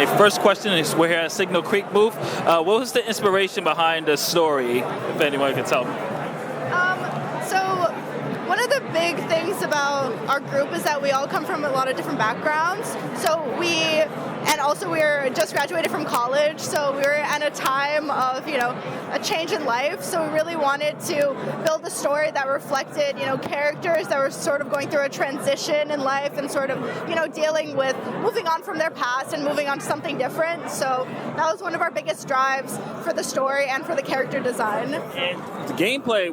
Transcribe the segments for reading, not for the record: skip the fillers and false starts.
my first question is, we're here at Signal Creek booth. What was the inspiration behind the story, if anyone can tell me? So one of the big things about our group is that we all come from a lot of different backgrounds. So we're just graduated from college, so we were at a time of, a change in life. So we really wanted to build a story that reflected, characters that were sort of going through a transition in life and sort of, dealing with moving on from their past and moving on to something different. So that was one of our biggest drives for the story and for the character design. And the gameplay,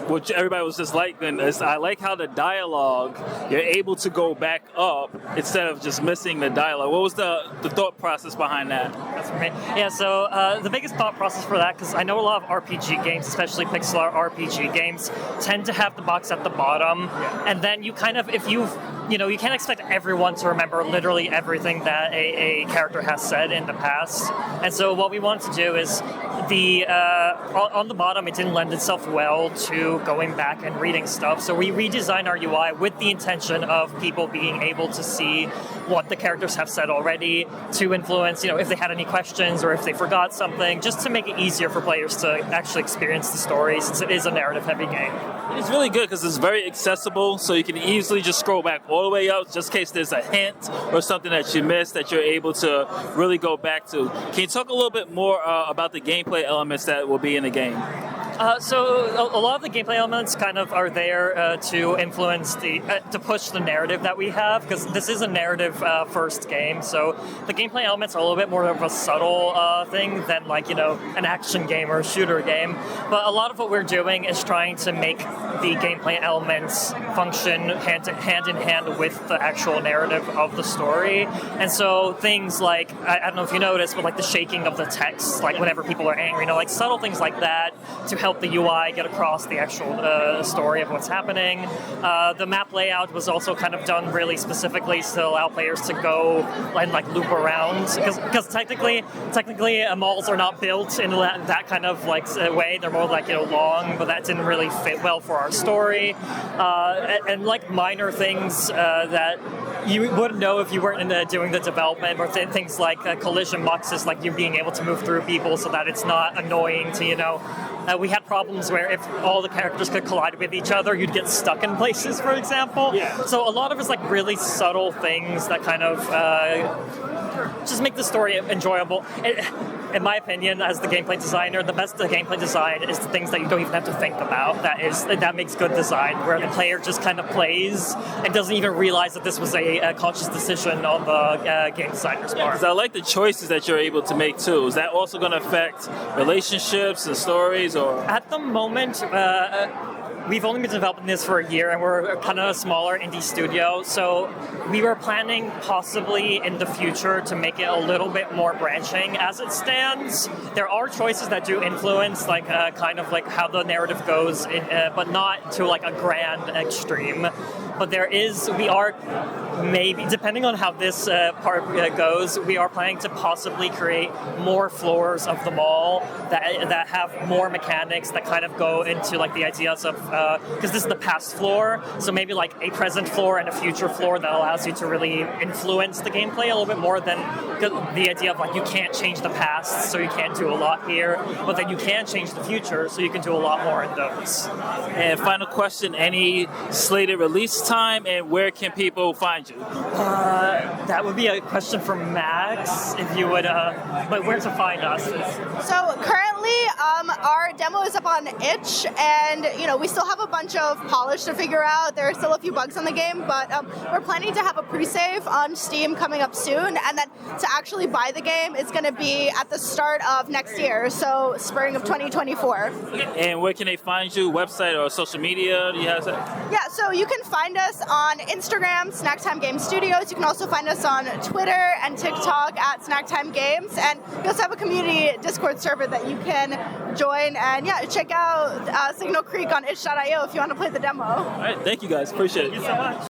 which everybody was just like, I like how the dialogue, you're able to go back up instead of just missing the dialogue. What was the thought process behind that? That's for me. Yeah, so the biggest thought process for that, because I know a lot of RPG games, especially pixel art RPG games, tend to have the box at the bottom, and then you kind of, if you've, you can't expect everyone to remember literally everything that a character has said in the past. And so what we wanted to do is on the bottom, it didn't lend itself well to going back and reading stuff. So we redesigned our UI with the intention of people being able to see what the characters have said already, to influence, if they had any questions or if they forgot something, just to make it easier for players to actually experience the story, since it is a narrative-heavy game. It's really good because it's very accessible, so you can easily just scroll back all the way up, just in case there's a hint or something that you missed that you're able to really go back to. Can you talk a little bit more about the gameplay elements that will be in the game? So a lot of the gameplay elements kind of are there to influence to push the narrative that we have, because this is a narrative first game. So the gameplay elements are a little bit more of a subtle thing than an action game or a shooter game. But a lot of what we're doing is trying to make the gameplay elements function hand in hand with the actual narrative of the story. And so things like, I don't know if you noticed, but like the shaking of the text, like whenever people are angry, like subtle things like that to help the UI get across the actual story of what's happening. The map layout was also kind of done really specifically to allow players to go and loop around, because technically malls are not built in that kind of way. They're more long, but that didn't really fit well for our story. And minor things that you wouldn't know if you weren't doing the development, or things like collision boxes, like you being able to move through people so that it's not annoying to, we had problems where if all the characters could collide with each other, you'd get stuck in places, for example. Yeah. So a lot of it's really subtle things that kind of just make the story enjoyable. In my opinion, as the gameplay designer, the best gameplay design is the things that you don't even have to think about. That makes good design, where the player just kind of plays and doesn't even realize that this was a conscious decision on the game designer's part. Because I like the choices that you're able to make too. Is that also going to affect relationships and stories? Or at the moment, we've only been developing this for a year, and we're kind of a smaller indie studio, so we were planning possibly in the future to make it a little bit more branching. As it stands, there are choices that do influence kind of how the narrative goes, but not to a grand extreme. But we are maybe, depending on how this part goes, we are planning to possibly create more floors of the mall that have more mechanics that kind of go into the ideas of, because this is the past floor, so maybe a present floor and a future floor that allows you to really influence the gameplay a little bit more than the idea of you can't change the past, so you can't do a lot here, but then you can change the future, so you can do a lot more in those. And final question, any slated release time, and where can people find you? That would be a question for Max, if you would, but where to find us? So currently, our demo is up on itch, and we still have a bunch of polish to figure out. There are still a few bugs on the game, but we're planning to have a pre-save on Steam coming up soon, and then to actually buy the game is going to be at the start of next year, so spring of 2024. And where can they find you? Website or social media? Do you have that? Yeah, so you can find us on Instagram, Snacktime Game Studios. You can also find us on Twitter and TikTok at Snacktime Games, and we also have a community Discord server that you can join, and check out Signal Creek on itch.io if you want to play the demo. All right, thank you guys. Appreciate it. Thank you so much.